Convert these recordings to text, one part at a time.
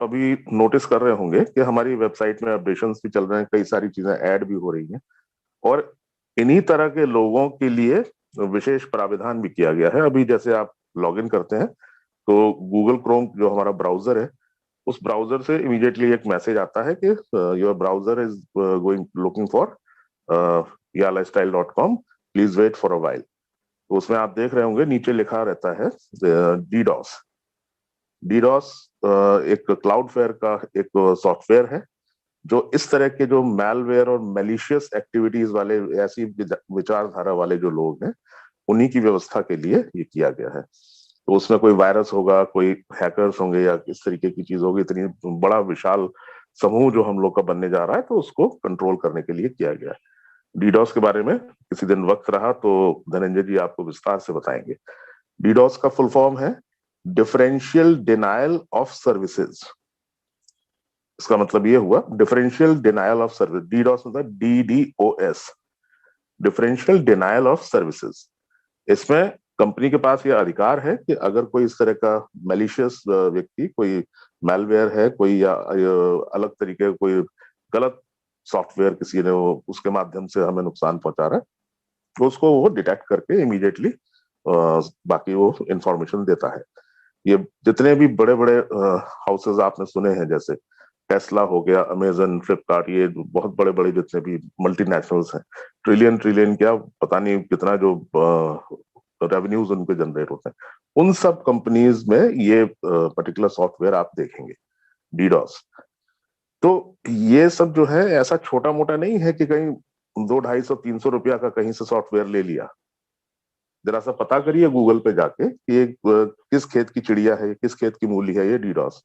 अभी नोटिस कर रहे होंगे कि हमारी वेबसाइट में अपडेशंस भी चल रहे हैं, कई सारी चीजें ऐड भी हो रही हैं, और इन्हीं तरह के लोगों के लिए विशेष प्राविधान भी किया गया है। अभी जैसे आप लॉगिन करते हैं तो गूगल क्रोम जो हमारा ब्राउजर है, उस ब्राउजर से इमीडिएटली एक मैसेज आता है कि your browser is going looking for yalifestyle.com, please wait for a while. तो उसमें आप देख रहे होंगे नीचे लिखा रहता है डीडॉस। डीडॉस एक क्लाउडफेयर का एक सॉफ्टवेयर है जो इस तरह के जो मैलवेयर और मैलिशियस एक्टिविटीज वाले, ऐसी विचारधारा वाले जो लोग हैं, उन्हीं की व्यवस्था के लिए ये किया गया है। तो उसमें कोई वायरस होगा, कोई हैकर्स होंगे या किस तरीके की चीज होगी, इतनी बड़ा विशाल समूह जो हम लोग का बनने जा रहा है, तो उसको कंट्रोल करने के लिए किया गया है। डीडॉस के बारे में किसी दिन वक्त रहा तो धनंजय जी आपको विस्तार से बताएंगे। डीडॉस का फुल फॉर्म है डिफरेंशियल डिनायल ऑफ सर्विसेज। इसका मतलब ये हुआ differential denial of service. DDoS मतलब DDoS, differential denial of services. इसमें कंपनी के पास ये अधिकार है कि अगर कोई इस तरह का मैलिशियस व्यक्ति, कोई मैलवेयर है, कोई या अलग तरीके कोई गलत सॉफ्टवेयर किसी ने उसके माध्यम से हमें नुकसान पहुंचा रहा है, तो उसको वो डिटेक्ट करके इमीडिएटली बाकी वो इंफॉर्मेशन देता है। ये जितने भी बड़े बड़े हाउसेज आपने सुने हैं, जैसे टेस्ला हो गया, अमेजन, फ्लिपकार्ट, ये बहुत बड़े बड़े जितने भी मल्टीनेशनल्स हैं, ट्रिलियन ट्रिलियन क्या पता नहीं कितना जो रेवेन्यूज उनके जनरेट होते हैं, उन सब कंपनीज में ये पर्टिकुलर सॉफ्टवेयर आप देखेंगे, डीडॉस। तो ये सब जो है ऐसा छोटा मोटा नहीं है कि कहीं 200, 250, 300 रुपया का कहीं से सॉफ्टवेयर ले लिया। जरा सा पता करिए गूगल पे जाके कि ये किस खेत की चिड़िया है, किस खेत की मूली है ये डीडॉस।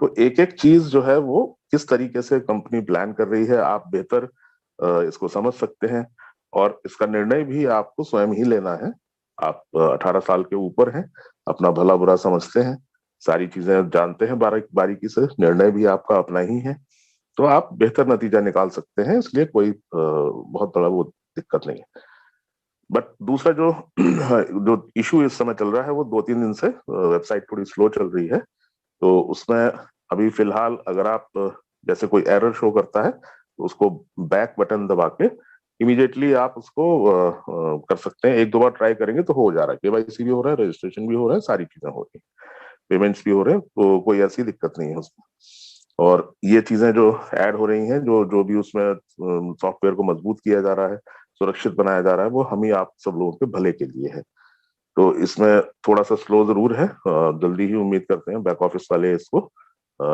तो एक एक चीज जो है वो किस तरीके से कंपनी प्लान कर रही है, आप बेहतर इसको समझ सकते हैं, और इसका निर्णय भी आपको स्वयं ही लेना है। आप 18 साल के ऊपर हैं, अपना भला बुरा समझते हैं, सारी चीजें जानते हैं, बारीकी से निर्णय भी आपका अपना ही है, तो आप बेहतर नतीजा निकाल सकते हैं। इसलिए कोई बहुत बड़ा वो दिक्कत नहीं है। बट दूसरा जो जो इशू इस समय चल रहा है, वो 2-3 दिन से वेबसाइट थोड़ी स्लो चल रही है। तो उसमें अभी फिलहाल अगर आप जैसे कोई एरर शो करता है तो उसको बैक बटन दबा के इमीडिएटली आप उसको कर सकते हैं। 1-2 बार ट्राई करेंगे तो हो जा रहा है, KYC भी हो रहा है, रजिस्ट्रेशन भी हो रहा है, सारी चीजें हो रही हैं, पेमेंट्स भी हो रहे हैं, तो कोई ऐसी दिक्कत नहीं है उसमें। और ये चीजें जो ऐड हो रही हैं, जो जो भी उसमें सॉफ्टवेयर को मजबूत किया जा रहा है, सुरक्षित बनाया जा रहा है, वो हम ही आप सब लोगों के भले के लिए है। तो इसमें थोड़ा सा स्लो जरूर है, जल्दी ही उम्मीद करते हैं बैक ऑफिस वाले इसको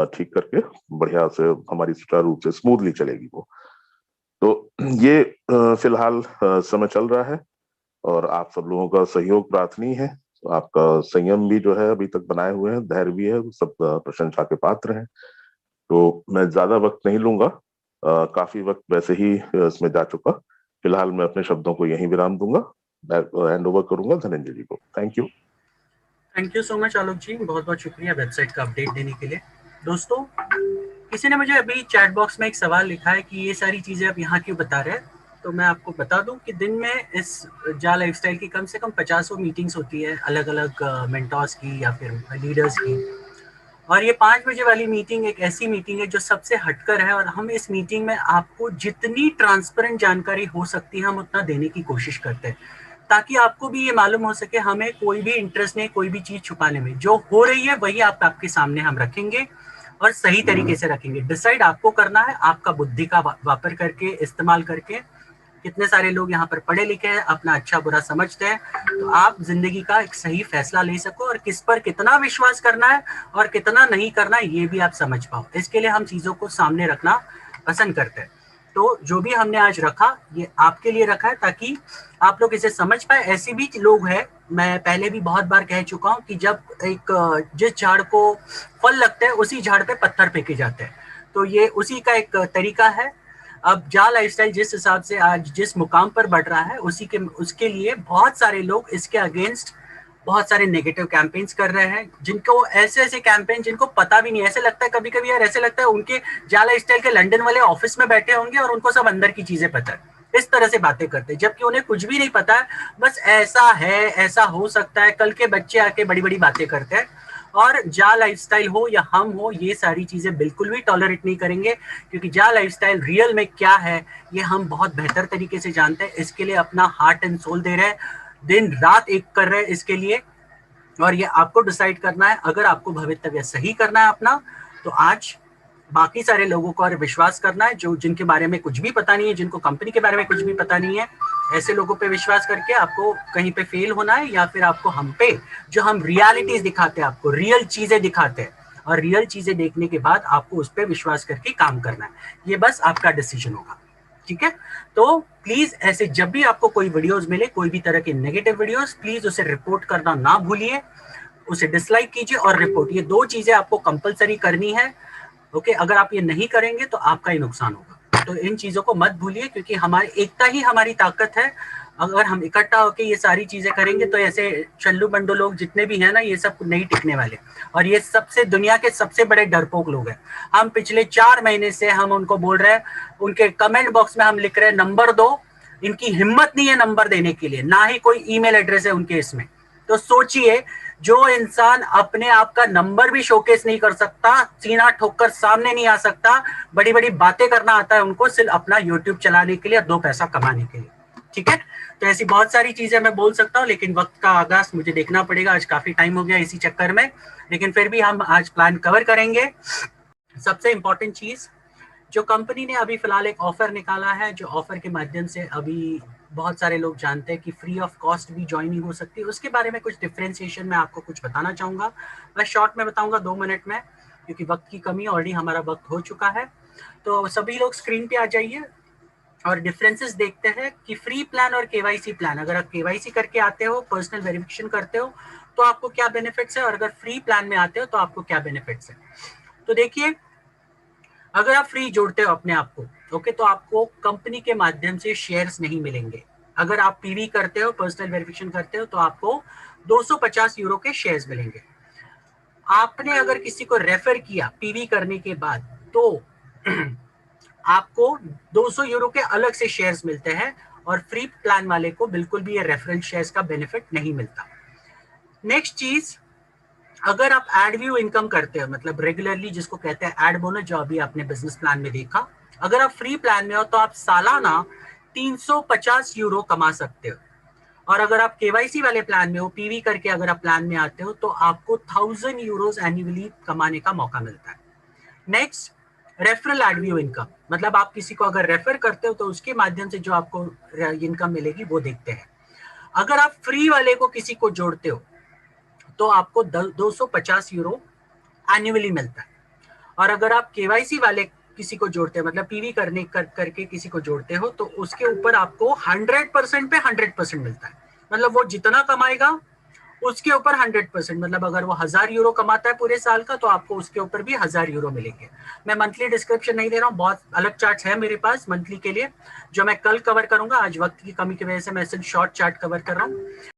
ठीक करके बढ़िया से हमारी सुचारू रूप से स्मूथली चलेगी वो। तो ये फिलहाल समय चल रहा है, और आप सब लोगों का सहयोग प्रार्थनीय है। तो आपका संयम भी जो है अभी तक बनाए हुए हैं, धैर्य भी है, सब प्रशंसा के पात्र हैं। तो मैं ज्यादा वक्त नहीं लूंगा, काफी वक्त वैसे ही इसमें जा चुका। फिलहाल मैं अपने शब्दों को यहीं विराम दूंगा, हैंड ओवर करूंगा धनंजय जी को। थैंक यू सो मच आलोक जी, बहुत बहुत शुक्रिया वेबसाइट का अपडेट देने के लिए। दोस्तों, किसी ने मुझे अभी चैट बॉक्स में एक सवाल लिखा है कि ये सारी चीजें आप यहाँ क्यों बता रहे हैं। तो मैं आपको बता दूं कि दिन में इस जा लाइफस्टाइल की कम से कम 50 मीटिंग्स होती है, अलग अलग मेंटोर्स की या फिर लीडर्स की। और ये 5 बजे वाली मीटिंग एक ऐसी मीटिंग है जो सबसे हटकर है, और हम इस मीटिंग में आपको जितनी ट्रांसपेरेंट जानकारी हो सकती है हम उतना देने की कोशिश करते हैं, ताकि आपको भी ये मालूम हो सके हमें कोई भी इंटरेस्ट नहीं, कोई भी चीज छुपाने में। जो हो रही है वही आपके सामने हम रखेंगे और सही तरीके से रखेंगे। डिसाइड आपको करना है, आपका बुद्धि का वापर करके, इस्तेमाल करके। कितने सारे लोग यहाँ पर पढ़े लिखे हैं, अपना अच्छा बुरा समझते हैं, तो आप जिंदगी का एक सही फैसला ले सको, और किस पर कितना विश्वास करना है और कितना नहीं करना है ये भी आप समझ पाओ। इसके लिए हम चीजों को सामने रखना पसंद करते हैं। तो जो भी हमने आज रखा ये आपके लिए रखा है, ताकि आप लोग इसे समझ पाए। ऐसे भी लोग हैं, मैं पहले भी बहुत बार कह चुका हूं, कि जब जिस झाड़ को फल लगते हैं उसी झाड़ पे पत्थर फेंके जाते हैं। तो ये उसी का एक तरीका है। अब जा लाइफस्टाइल जिस हिसाब से आज जिस मुकाम पर बढ़ रहा है, उसके लिए बहुत सारे लोग इसके अगेंस्ट बहुत सारे नेगेटिव कैंपेन्स कर रहे हैं, जिनको ऐसे ऐसे कैंपेन जिनको पता भी नहीं। ऐसे लगता है कभी कभी यार, ऐसे लगता है उनके जा लाइफस्टाइल के लंदन वाले ऑफिस में बैठे होंगे और उनको सब अंदर की चीजें पता है। इस तरह से बातें करते हैं, जबकि उन्हें कुछ भी नहीं पता है। बस ऐसा है, ऐसा हो सकता है, कल के बच्चे आके बड़ी बड़ी बातें करते हैं। और जा लाइफस्टाइल हो या हम हो, ये सारी चीजें बिल्कुल भी टॉलरेट नहीं करेंगे, क्योंकि जा लाइफस्टाइल रियल में क्या है ये हम बहुत बेहतर तरीके से जानते हैं। इसके लिए अपना हार्ट एंड सोल दे रहे हैं, दिन रात एक कर रहे हैं इसके लिए, और ये आपको डिसाइड करना है। अगर आपको भवितव्य सही करना है अपना, तो आज बाकी सारे लोगों को और विश्वास करना है जो जिनके बारे में कुछ भी पता नहीं है, जिनको कंपनी के बारे में कुछ भी पता नहीं है। ऐसे लोगों पे विश्वास करके आपको कहीं पे फेल होना है, या फिर आपको हम पे जो हम रियलिटीज दिखाते हैं, आपको रियल चीजें दिखाते हैं, और रियल चीजें देखने के बाद आपको उस पर विश्वास करके काम करना है। ये बस आपका डिसीजन होगा, ठीक है। तो प्लीज ऐसे जब भी आपको कोई वीडियोस मिले, कोई भी तरह के नेगेटिव वीडियोस, प्लीज उसे रिपोर्ट करना ना भूलिए, उसे डिसलाइक कीजिए और रिपोर्ट, ये दो चीजें आपको कंपलसरी करनी है। ओके, अगर आप ये नहीं करेंगे तो आपका ही नुकसान होगा। तो इन चीजों को मत भूलिए, क्योंकि हमारी एकता ही हमारी ताकत है। अगर हम इकट्ठा होकर ये सारी चीजें करेंगे तो ऐसे चल्लू बंडू लोग जितने भी हैं ना, ये सब नहीं टिकने वाले। और ये सबसे दुनिया के सबसे बड़े डरपोक लोग हैं। हम पिछले 4 महीने से हम उनको बोल रहे हैं, उनके कमेंट बॉक्स में हम लिख रहे हैं नंबर दो, इनकी हिम्मत नहीं है नंबर देने के लिए, ना ही कोई ईमेल एड्रेस है उनके इसमें। तो सोचिए, जो इंसान अपने आप का नंबर भी शोकेस नहीं कर सकता, सीना ठोककर सामने नहीं आ सकता, बड़ी बड़ी बातें करना आता है उनको सिर्फ अपना यूट्यूब चलाने के लिए, 2 पैसा कमाने के लिए, ठीक है। तो ऐसी बहुत सारी चीजें मैं बोल सकता हूँ, लेकिन वक्त का आगाज मुझे देखना पड़ेगा, आज काफी टाइम हो गया इसी चक्कर में, लेकिन फिर भी हम आज प्लान कवर करेंगे। सबसे इंपॉर्टेंट चीज, जो कंपनी ने अभी फिलहाल एक ऑफर निकाला है, जो ऑफर के माध्यम से अभी बहुत सारे लोग जानते हैं कि फ्री ऑफ कॉस्ट भी ज्वाइनिंग हो सकती है, उसके बारे में कुछ डिफरेंशिएशन मैं आपको कुछ बताना चाहूंगा। मैं शॉर्ट में बताऊंगा 2 मिनट में, क्योंकि वक्त की कमी, ऑलरेडी हमारा वक्त हो चुका है। तो सभी लोग स्क्रीन पे आ जाइए और डिफरेंसेस देखते हैं कि फ्री प्लान और केवाईसी प्लान। अगर आप केवाईसी करके आते हो, पर्सनल वेरिफिकेशन करते हो, तो आपको क्या बेनिफिट्स है, और अगर फ्री प्लान में आते हो तो आपको क्या बेनिफिट्स है। तो देखिए, अगर आप फ्री जोड़ते हो अपने आप को, ओके, तो आपको कंपनी के माध्यम से शेयर्स नहीं मिलेंगे। अगर आप पीवी करते हो, पर्सनल वेरिफिकेशन करते हो, तो आपको 250 यूरो के शेयर्स मिलेंगे। आपने अगर किसी को रेफर किया पीवी करने के बाद, तो आपको 200 यूरो के अलग से शेयर्स मिलते हैं, और फ्री प्लान वाले को बिल्कुल भी ये रेफरल शेयर्स का बेनिफिट नहीं मिलता। नेक्स्ट चीज, अगर आप एड व्यू इनकम करते हो, मतलब रेगुलरली जिसको कहते हैं एड बोनस, जो अभी आपने बिजनेस प्लान में देखा, अगर आप फ्री प्लान में हो तो आप सालाना 350 यूरो कमा सकते हो। और अगर आप केवाईसी वाले प्लान में हो, पीवी करके अगर आप प्लान में आते हो, तो आपको 1000 यूरोज एनुअली कमाने का मौका मिलता है। Next, referral add view income, मतलब आप किसी को अगर रेफर करते हो तो उसके माध्यम से जो आपको इनकम मिलेगी वो देखते हैं। अगर आप फ्री वाले को किसी को जोड़ते हो तो आपको 250 यूरो एनुअली मिलता है। और अगर आप केवाईसी वाले किसी को जोड़ते हैं, मतलब पीवी करके किसी को जोड़ते हो, तो उसके ऊपर आपको 100% पे 100% मिलता है। मतलब वो जितना कमाएगा उसके ऊपर 100%, मतलब अगर वो 1000 यूरो कमाता है पूरे साल का, तो आपको उसके ऊपर भी 1000 यूरो मिलेंगे। मैं मंथली डिस्क्रिप्शन नहीं दे रहा हूँ, बहुत अलग चार्ट्स है मेरे पास मंथली के लिए, जो मैं कल कवर करूंगा। आज वक्त की कमी की वजह से मैं सिर्फ शॉर्ट चार्ट कवर कर रहा हूँ।